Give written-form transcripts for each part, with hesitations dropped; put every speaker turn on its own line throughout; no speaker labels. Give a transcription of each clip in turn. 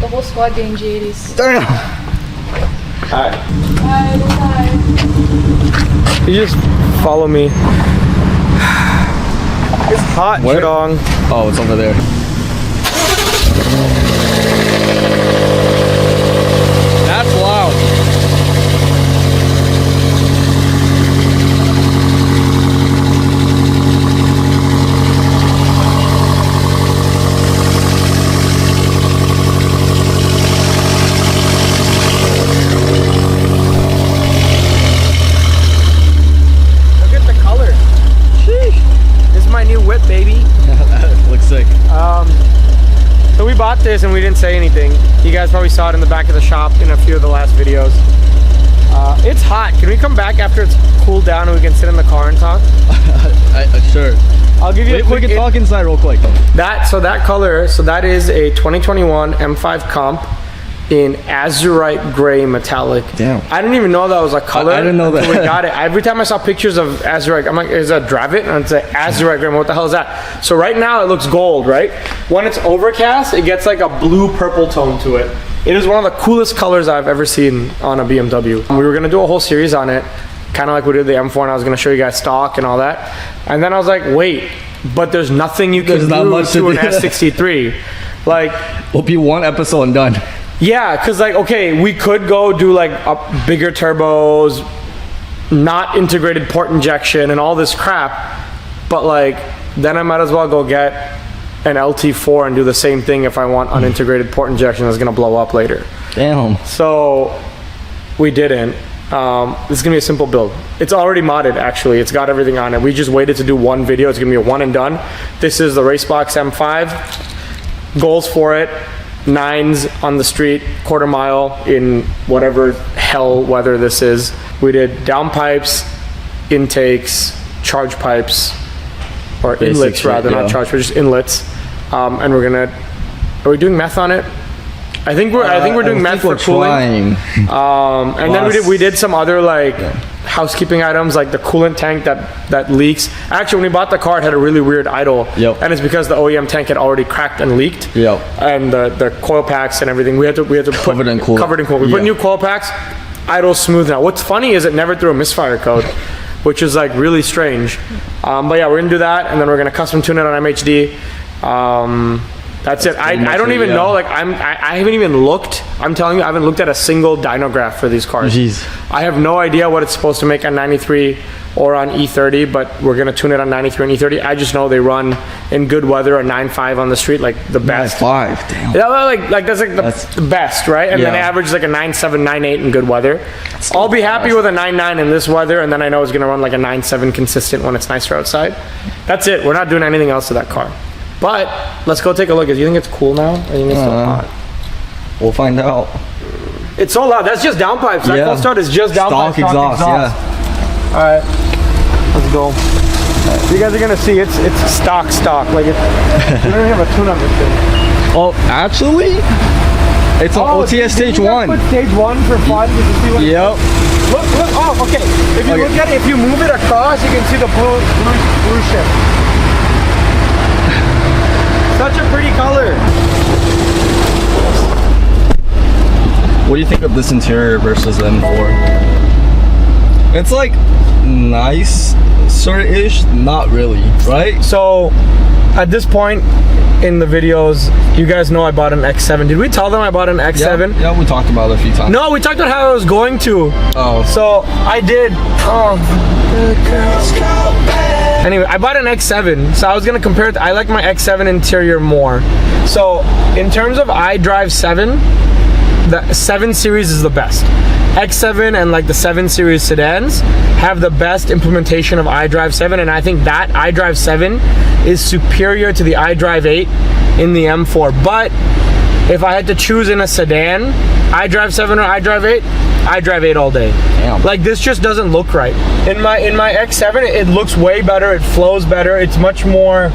whole squad getting G80s.
Dyno.
Hi.
Hi.
You just follow me. It's hot, Chidong.
Oh, it's over there. That's loud.
Look at the color. Sheesh. This is my new whip, baby.
That looks sick.
So we bought this and we didn't say anything. You guys probably saw it in the back of the shop in a few of the last videos. It's hot. Can we come back after it's cooled down and we can sit in the car and talk?
Sure.
I'll give you a quick...
We can talk inside real quick.
That color, so that is a 2021 M5 Comp in azurite gray metallic.
Damn.
I didn't even know that was a color.
I didn't know that.
We got it. Every time I saw pictures of azurite, I'm like, is that Dravit? And it's an azurite gray. What the hell is that? So right now it looks gold, right? When it's overcast, it gets like a blue purple tone to it. It is one of the coolest colors I've ever seen on a BMW. We were gonna do a whole series on it, kind of like we did the M4, and I was gonna show you guys stock and all that. And then I was like, wait, but there's nothing you can do to an S63. Like,
We'll be one episode and done.
yeah, because like, okay, we could go do like bigger turbos, not integrated port injection and all this crap, but like, then I might as well go get an LT4 and do the same thing if I want unintegrated port injection that's gonna blow up later.
Damn.
So we didn't. This is gonna be a simple build. It's already modded, actually. It's got everything on it. We just waited to do one video. It's gonna be a one and done. This is the Racebox M5. Goals for it: 9s on the street, quarter mile in whatever hell weather this is. We did downpipes, intakes, charge pipes, or inlets rather, not charge, but just inlets. And we're gonna. Are we doing meth on it? I think we're doing meth for cooling. And then we did some other like housekeeping items, like the coolant tank that leaks. Actually, when we bought the car, it had a really weird idle, and it's because the OEM tank had already cracked and leaked. And the coil packs and everything, we had to put covered in coolant. We put new coil packs. Idle smooth now. What's funny is it never threw a misfire code, which is like really strange. But yeah, we're gonna do that, and then we're gonna custom tune it on MHD. That's it. I don't even know. Like I haven't even looked. I'm telling you, I haven't looked at a single dyno graph for these cars.
Jeez.
I have no idea what it's supposed to make on 93 or on E30, but we're gonna tune it on 93 and E30. I just know they run in good weather a 9.5 on the street, like the best.
9.5, damn.
Yeah, like that's like the best, right? And then average like a 9.7, 9.8 in good weather. I'll be happy with a 9.9 in this weather, and then I know it's gonna run like a 9.7 consistent when it's nicer outside. That's it. We're not doing anything else to that car. But let's go take a look. Do you think it's cool now? Or do you think it's still hot?
We'll find out.
It's so loud. That's just downpipes. That cold start is just downpipes.
Stock exhaust. Yeah.
All right, let's go. You guys are gonna see it's stock. Like we don't even have a tune on this thing.
Oh, actually, it's an OTS stage 1.
Put stage 1 for fun. Did you see what?
Yep.
Look. Oh, okay. If you look at it, if you move it across, you can see the blue ship. Such a pretty color.
What do you think of this interior versus the M4? It's like nice, sort of ish, not really, right?
So at this point in the videos, you guys know I bought an X7. Did we tell them I bought an X7?
Yeah, we talked about it a few times.
No, we talked about how I was going to.
Oh.
So I did. Anyway, I bought an X7, so I was gonna compare it. I like my X7 interior more. So in terms of iDrive 7, the 7 series is the best. X7 and like the 7 series sedans have the best implementation of iDrive 7, and I think that iDrive 7 is superior to the iDrive 8 in the M4. But if I had to choose in a sedan, iDrive 7 or iDrive 8, iDrive 8 all day.
Damn.
Like this just doesn't look right. In my X7, it looks way better. It flows better. It's much more.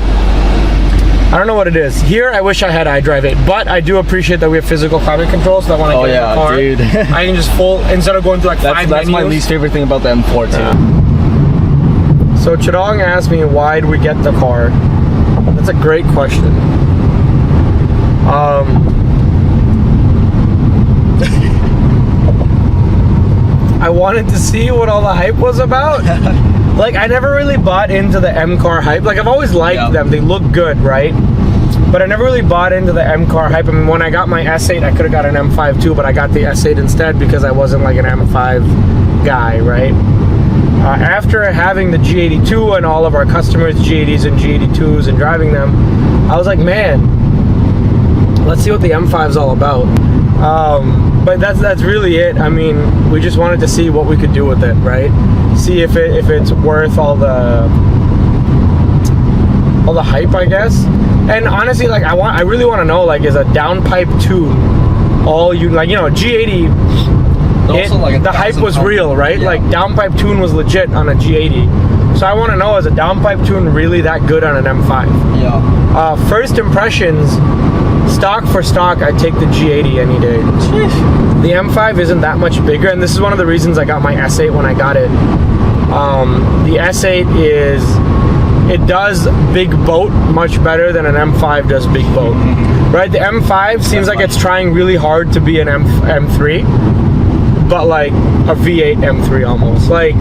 I don't know what it is. Here, I wish I had iDrive 8, but I do appreciate that we have physical climate control, so that when I get in the car,
dude.
I can just instead of going through like 5 menus.
That's my least favorite thing about the M4 too.
So Chidong asked me, why did we get the car? That's a great question. I wanted to see what all the hype was about. Like, I never really bought into the M car hype. Like, I've always liked them. They look good, right? But I never really bought into the M car hype. I mean, when I got my S8, I could have got an M5 too, but I got the S8 instead because I wasn't like an M5 guy, right? After having the G82 and all of our customers G80s and G82s and driving them, I was like, man, let's see what the M5 is all about. But that's really it. I mean, we just wanted to see what we could do with it, right? See if it's worth all the hype, I guess. And honestly, like I really want to know, like, is a downpipe tune all you like? You know, G80. The hype was real, right? Yeah. Like downpipe tune was legit on a G80. So I want to know, is a downpipe tune really that good on an M5? Yeah. First impressions, stock for stock, I take the G80 any day. Jeez. The M5 isn't that much bigger, and this is one of the reasons I got my S8 when I got it. The S8 it does big boat much better than an M5 does big boat, right? The M5 seems like it's trying really hard to be an M3, but like a V8 M3 almost. Like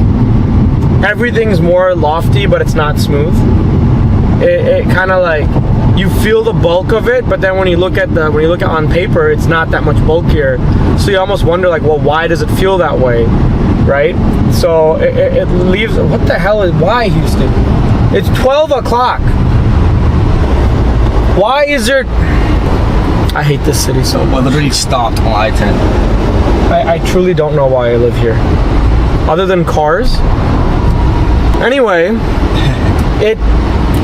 everything's more lofty, but it's not smooth. It kind of like, you feel the bulk of it, but then when you look at on paper, it's not that much bulkier. So you almost wonder, like, well, why does it feel that way, right? So it leaves. What the hell why, Houston? It's 12 o'clock. Why is there? I hate this city so much.
We're literally stopped on I-10.
I truly don't know why I live here, other than cars. Anyway,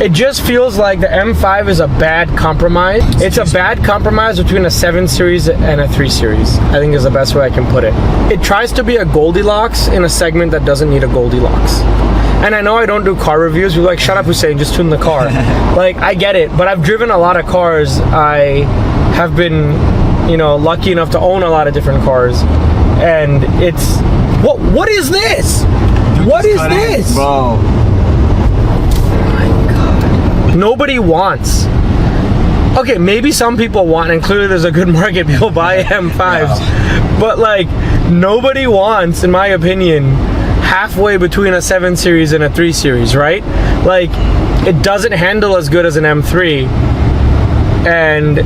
it just feels like the M5 is a bad compromise. It's a bad compromise between a 7 Series and a 3 Series, I think is the best way I can put it. It tries to be a Goldilocks in a segment that doesn't need a Goldilocks. And I know I don't do car reviews. You're like, shut up, Hussein, just tune the car. Like, I get it, but I've driven a lot of cars. I have been, you know, lucky enough to own a lot of different cars. And it's, what is this?
Dude,
what is this?
Bro.
Nobody wants. Okay, maybe some people want, and clearly there's a good market. People buy M5s, but like nobody wants, in my opinion, halfway between a 7 Series and a 3 Series, right? Like, it doesn't handle as good as an M3, and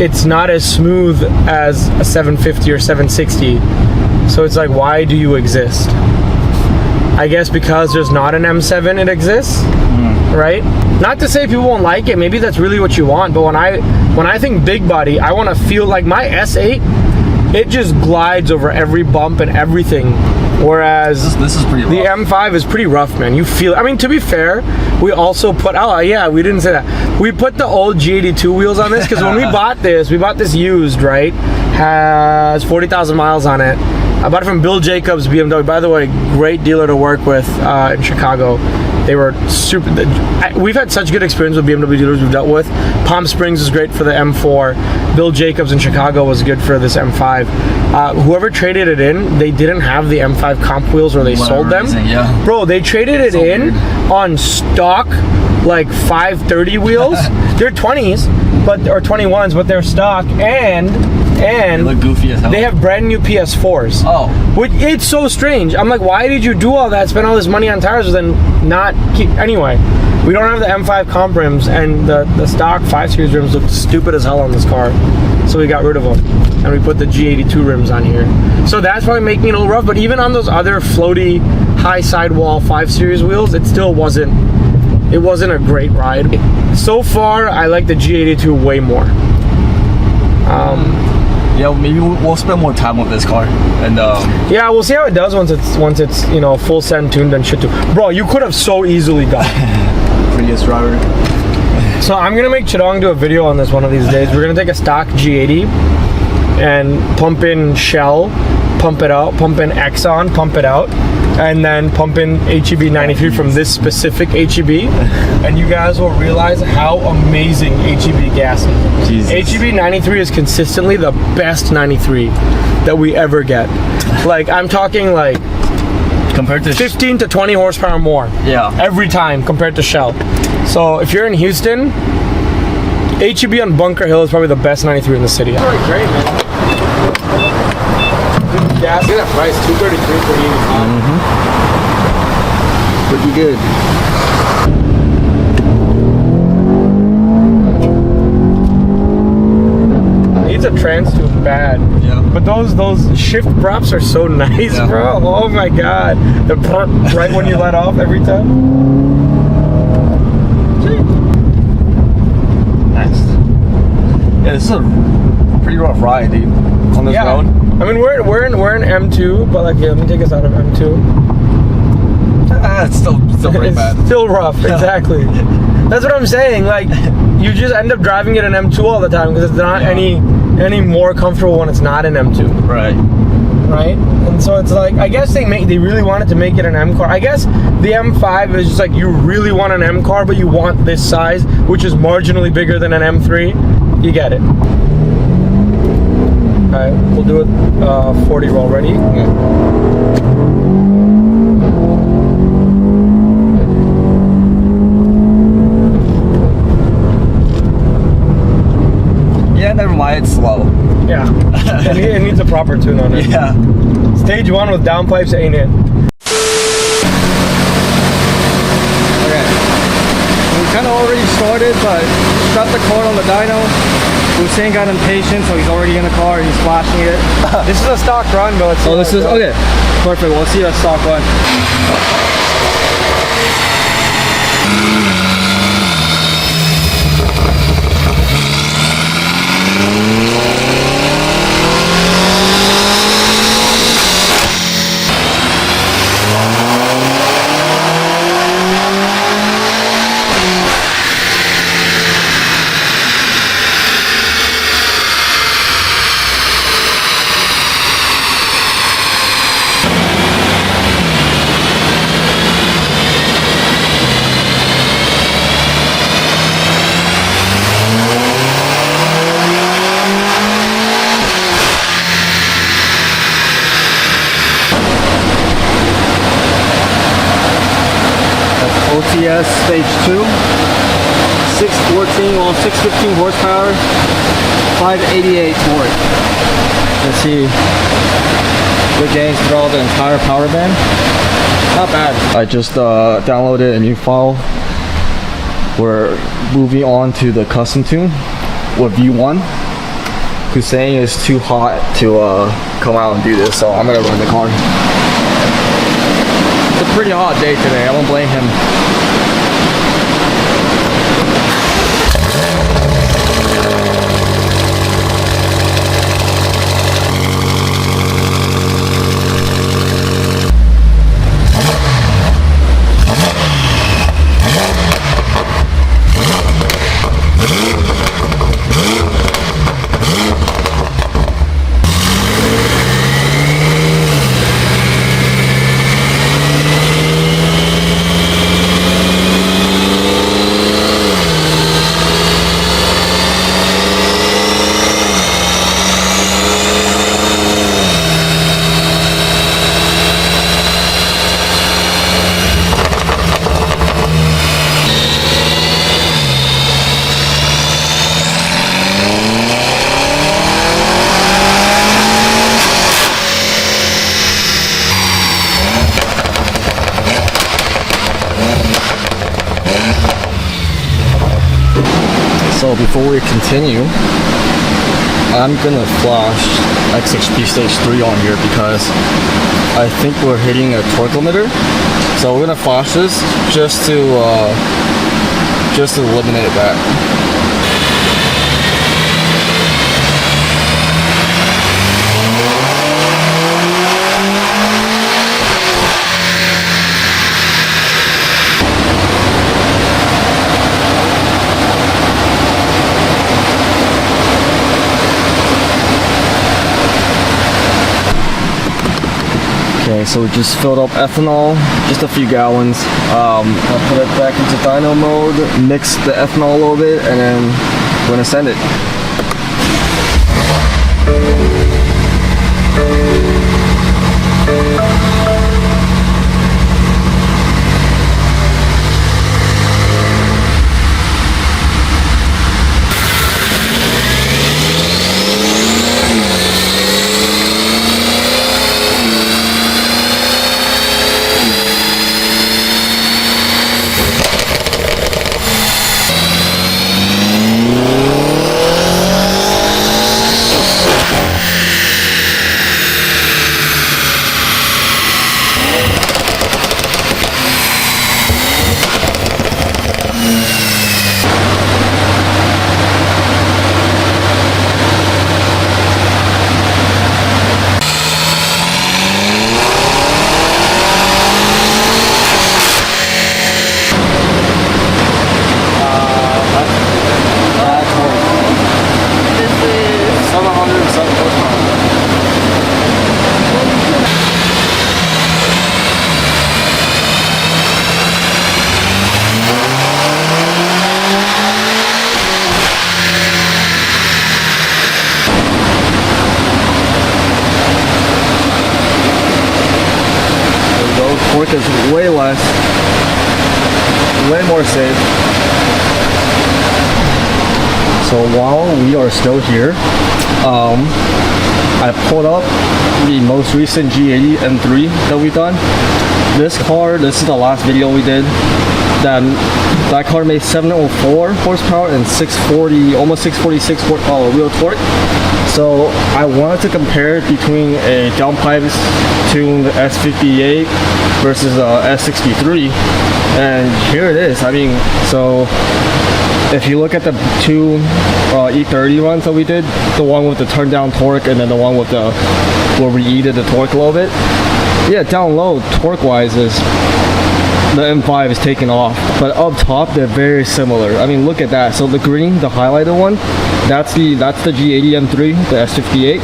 it's not as smooth as a 750 or 760. So it's like, why do you exist? I guess because there's not an M7, it exists, right? Not to say people won't like it. Maybe that's really what you want. But when I think big body, I want to feel like my S8. It just glides over every bump and everything. Whereas
this is pretty rough.
The M5 is pretty rough, man. You feel. I mean, to be fair, we also put. Oh yeah, we didn't say that. We put the old G82 wheels on this because when we bought this used, right? Has 40,000 miles on it. I bought it from Bill Jacobs BMW. By the way, great dealer to work with in Chicago. They were super. We've had such good experience with BMW dealers we've dealt with. Palm Springs is great for the M4. Bill Jacobs in Chicago was good for this M5. Whoever traded it in, they didn't have the M5 comp wheels, or they sold them.
Yeah.
Bro, they traded it in on stock, like 530 wheels. They're 20s, or 21s, but they're stock, and
they look goofy as hell.
They have brand new PS4s.
Oh.
Which, it's so strange. I'm like, why did you do all that, spend all this money on tires, then not keep... Anyway, we don't have the M5 comp rims, and the stock 5 Series rims look stupid as hell on this car. So we got rid of them, and we put the G82 rims on here. So that's probably making it a little rough, but even on those other floaty, high sidewall 5 Series wheels, it still wasn't... It wasn't a great ride. So far, I like the G82 way more.
Yeah, maybe we'll spend more time with this car, and
yeah, we'll see how it does once it's you know, full send tuned and shit too. Bro, you could have so easily got
prettiest driver.
So I'm gonna make Chidong do a video on this one of these days. We're gonna take a stock G80 and pump in Shell, pump it out, pump in Exxon, pump it out, and then pump in HEB 93 from this specific HEB, and you guys will realize how amazing HEB gas is.
Jesus.
HEB 93 is consistently the best 93 that we ever get. Like, I'm talking like
compared to
15 to 20 horsepower more.
Yeah.
Every time compared to Shell. So if you're in Houston, HEB on Bunker Hill is probably the best 93 in the city. All right, great, man. gas. Look at that price, $233 per unit.
Pretty good.
Needs a trans tube bad.
Yeah.
But those shift props are so nice,
Yeah.
bro. Oh my god. The perk right when you let off every time.
Nice. Yeah, this is a pretty rough ride, dude. On this road.
I mean, we're in M2, but like, yeah, let me take us out of M2.
It's still pretty
It's
bad.
still rough, exactly. That's what I'm saying. Like, you just end up driving it in M2 all the time because it's not any more comfortable when it's not in M2.
Right.
Right? And so it's like, I guess they really wanted to make it an M car. I guess the M5 is just like, you really want an M car, but you want this size, which is marginally bigger than an M3. You get it. Alright, we'll do it 40 roll. Ready?
Yeah. Yeah, never mind, it's slow.
Yeah. It needs a proper tune on it.
Yeah.
Stage 1 with downpipes ain't it.
Okay. We kind of already started, but strapped the cord on the dyno. Hussein got impatient, so he's already in the car. He's flashing it.
This is a stock run, but let's see.
Oh, this is okay. Perfect. We'll see a stock run. OTS stage 2, 614, well 615 horsepower, 588 torque. Let's see, good gains throughout the entire power band. Not bad. I just downloaded a new file. We're moving on to the custom tune with V1. Hussein is too hot to come out and do this, so I'm gonna run the car. It's a pretty hot day today, I won't blame him. So before we continue, I'm gonna flash X63 stage 3 on here because I think we're hitting a torque limiter. So we're gonna flash this just to eliminate that. Okay, so we just filled up ethanol, just a few gallons. I'll put it back into dyno mode, mix the ethanol a little bit, and then we're gonna send it. is way less, way more safe. So while we are still here, I pulled up the most recent G80 M3 that we've done. This car, this is the last video we did. That car made 704 horsepower and 640, almost 646 wheel torque. So I wanted to compare between a downpipes tuned S58 versus a S63, and here it is. I mean, so if you look at the two E30 runs that we did, the one with the turn down torque and then the one with the where we eated the torque a little bit, yeah, down low torque wise is the M5 is taking off, but up top they're very similar. I mean, look at that. So the green, the highlighted one, that's the G80 M3, the S58.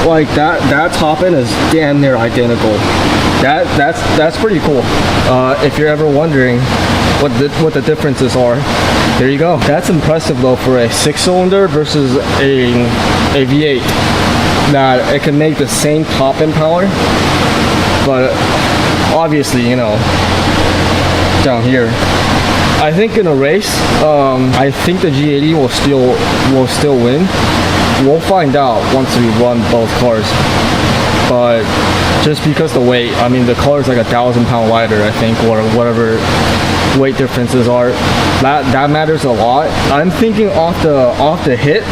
Like that top end is damn near identical. That's pretty cool. If you're ever wondering what the differences are, there you go. That's impressive though for a 6-cylinder versus a V8. That it can make the same top end power, but obviously, you know, down here, I think in a race, I think the G80 will still win. We'll find out once we run both cars. But just because the weight, I mean, the car is like 1,000 pounds lighter, I think, or whatever weight differences are. That matters a lot. I'm thinking off the hit,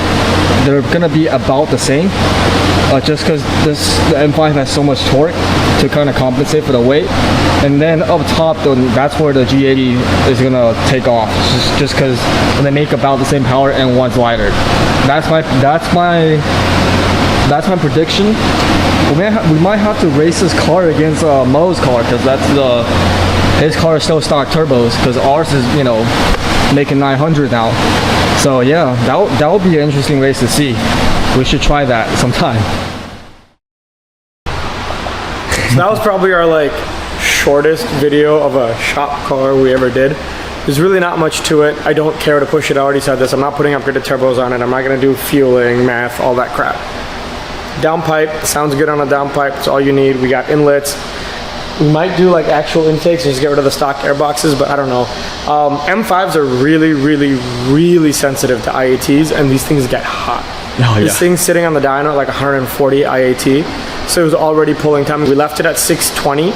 they're gonna be about the same. Just because the M5 has so much torque to kind of compensate for the weight, and then up top, that's where the G80 is gonna take off. Just because they make about the same power and one's lighter. That's my prediction. We might have to race this car against Mo's car, because his car is still stock turbos, because ours is, you know, making 900 now. So yeah, that would be an interesting race to see. We should try that sometime.
So that was probably our like shortest video of a shop car we ever did. There's really not much to it. I don't care to push it. I already said this. I'm not putting upgraded turbos on it. I'm not gonna do fueling, math, all that crap. Downpipe, sounds good on a downpipe. It's all you need. We got inlets. We might do like actual intakes and just get rid of the stock air boxes, but I don't know. M5s are really, really, really sensitive to IATs, and these things get hot. Oh, yeah. This thing's sitting on the dyno at like 140 IAT, so it was already pulling time. We left it at 620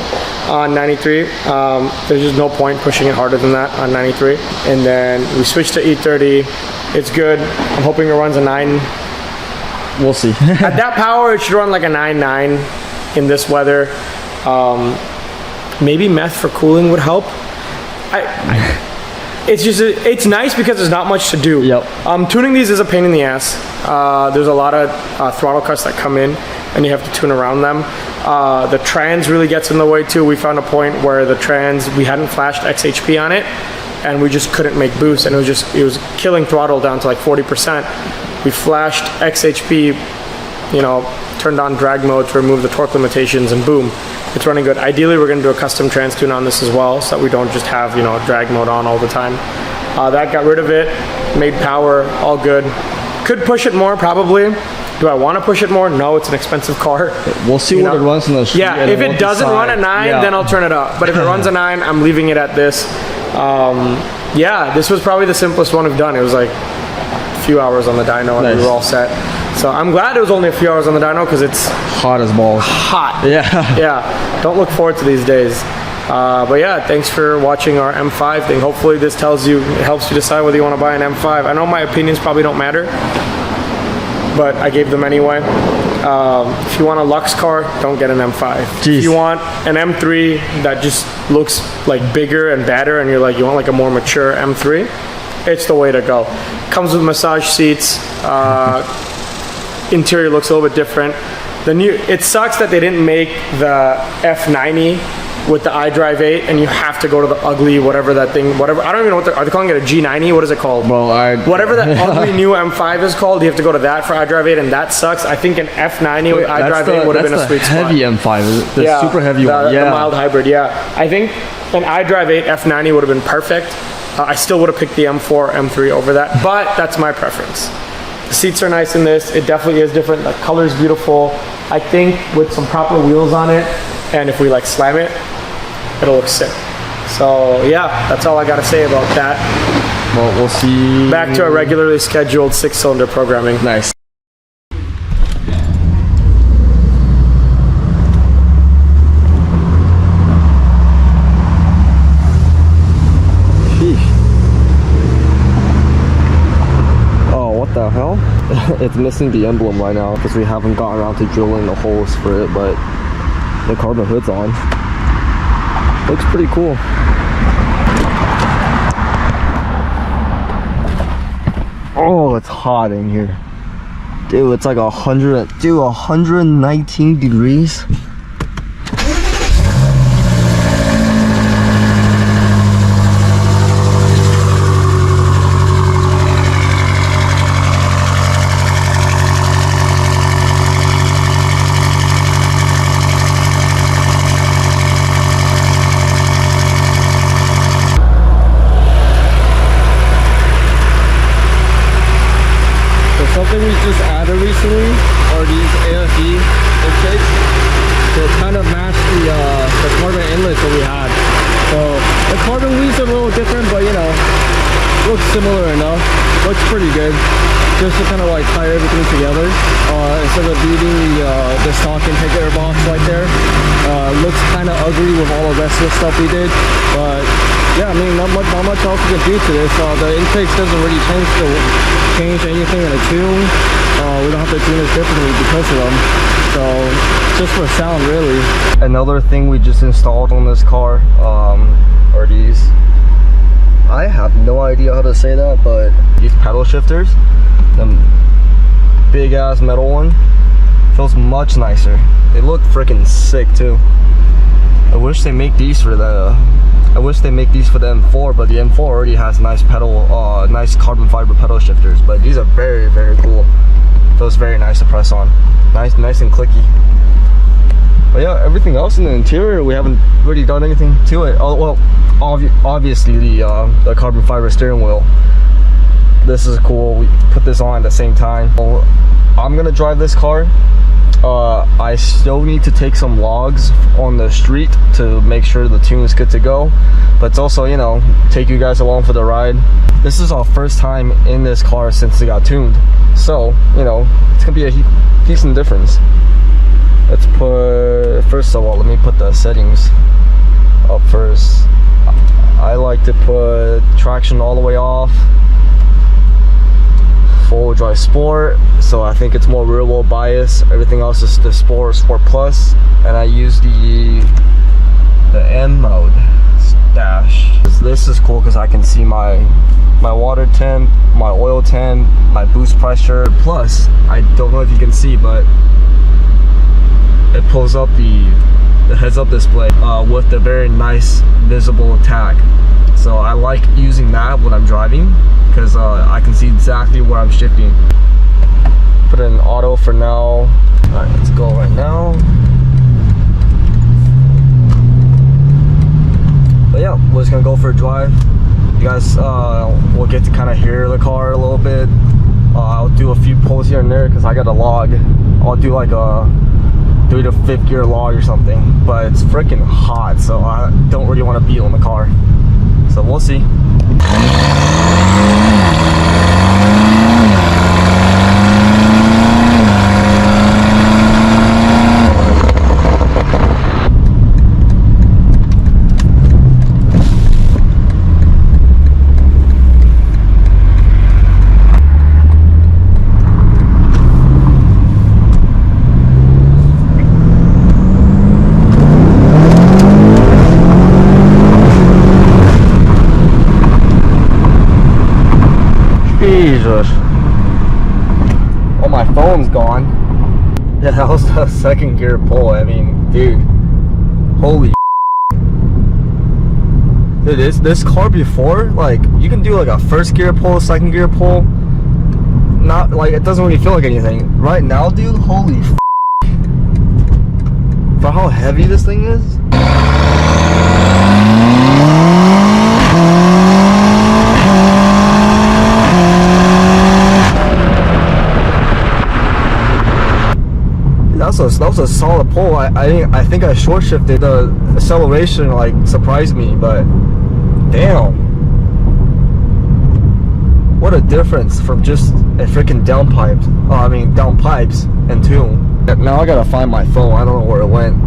on 93. There's just no point pushing it harder than that on 93. And then we switched to E30. It's good. I'm hoping it runs a 9.
We'll see.
At that power, it should run like a 9.9 in this weather. Maybe meth for cooling would help. It's nice because there's not much to do.
Yep.
Tuning these is a pain in the ass. There's a lot of throttle cuts that come in, and you have to tune around them. The trans really gets in the way too. We found a point where the trans, we hadn't flashed XHP on it, and we just couldn't make boost, and it was killing throttle down to like 40%. We flashed XHP, you know, turned on drag mode to remove the torque limitations, and boom, it's running good. Ideally, we're gonna do a custom trans tune on this as well, so that we don't just have, you know, drag mode on all the time. That got rid of it, made power, all good. Could push it more, probably. Do I want to push it more? No, it's an expensive car.
We'll see what it runs in the street.
Yeah, if it doesn't run at 9, then I'll turn it up. But if it runs a 9, I'm leaving it at this. Yeah, this was probably the simplest one we've done. It was like a few hours on the dyno, and we were all set. So I'm glad it was only a few hours on the dyno, because it's
hot as balls.
Hot.
Yeah.
Yeah. Don't look forward to these days. But yeah, thanks for watching our M5 thing. Hopefully this it helps you decide whether you want to buy an M5. I know my opinions probably don't matter, but I gave them anyway. If you want a luxe car, don't get an M5. Jeez. If you want an M3 that just looks like bigger and better, and you want like a more mature M3, it's the way to go. Comes with massage seats. Interior looks a little bit different. It sucks that they didn't make the F90 with the iDrive 8, and you have to go to the ugly whatever that thing, whatever, I don't even know what are they calling it, a G90? What is it called?
Well,
whatever that ugly new M5 is called, you have to go to that for iDrive 8, and that sucks. I think an F90 with iDrive 8 would have been a sweet spot.
Heavy M5, the super heavy one.
Yeah, the mild hybrid. Yeah, I think an iDrive 8 F90 would have been perfect. I still would have picked the M4, M3 over that, but that's my preference. The seats are nice in this. It definitely is different. The color is beautiful. I think with some proper wheels on it, and if we like slam it, it'll look sick. So yeah, that's all I gotta say about that.
Well, we'll see.
Back to our regularly scheduled 6-cylinder programming.
Nice. What the hell? It's missing the emblem right now because we haven't gotten around to drilling the holes for it, but the carbon hood's on. Looks pretty cool. Oh, it's hot in here. Dude, it's like 119 degrees. Something we just added recently are these AFE intakes to kind of match the carbon inlets that we had. So the carbon weaves are a little different, but you know, looks similar enough. Looks pretty good. Just to kind of like tie everything together instead of beating the stock intake air box right there. Looks kind of ugly with all the rest of the stuff we did, but yeah, I mean, not much else we can do to this. The intakes doesn't really change anything in a tune. We don't have to tune this differently because of them. So just for sound, really. Another thing we just installed on this car are these. I have no idea how to say that, but these pedal shifters, the big ass metal one, feels much nicer. They look freaking sick too. I wish they make these for the M4, but the M4 already has nice nice carbon fiber pedal shifters. But these are very, very cool. Feels very nice to press on. Nice and clicky. But yeah, everything else in the interior, we haven't really done anything to it. Oh well, obviously the carbon fiber steering wheel. This is cool. We put this on at the same time. I'm gonna drive this car. I still need to take some logs on the street to make sure the tune is good to go, but it's also, you know, take you guys along for the ride. This is our first time in this car since it got tuned, so you know, it's gonna be a decent difference. Let's put, first of all, let me put the settings up first. I like to put traction all the way off, full drive sport, so I think it's more rear wheel bias. Everything else is the sport plus, and I use the N mode dash. This is cool because I can see my water temp, my oil temp, my boost pressure. Plus, I don't know if you can see, but it pulls up the heads-up display with the very nice visible tag. So I like using that when I'm driving because I can see exactly where I'm shifting. Put it in auto for now. All right, let's go right now. But yeah, we're just gonna go for a drive. You guys will get to kind of hear the car a little bit. I'll do a few pulls here and there because I got a log. I'll do like a 3 to 5th gear log or something, but it's freaking hot, so I don't really want to be on the car. So we'll see. Jesus. Oh, my phone's gone. Yeah, that was the 2nd gear pull. I mean, dude, holy dude, this car before, like, you can do like a 1st gear pull, 2nd gear pull, not like, it doesn't really feel like anything. Right now, dude, holy for how heavy this thing is. That's was a solid pull. I think I short shifted. The acceleration like surprised me, but damn, what a difference from just a freaking downpipes and tune. Now I gotta find my phone. I don't know where it went.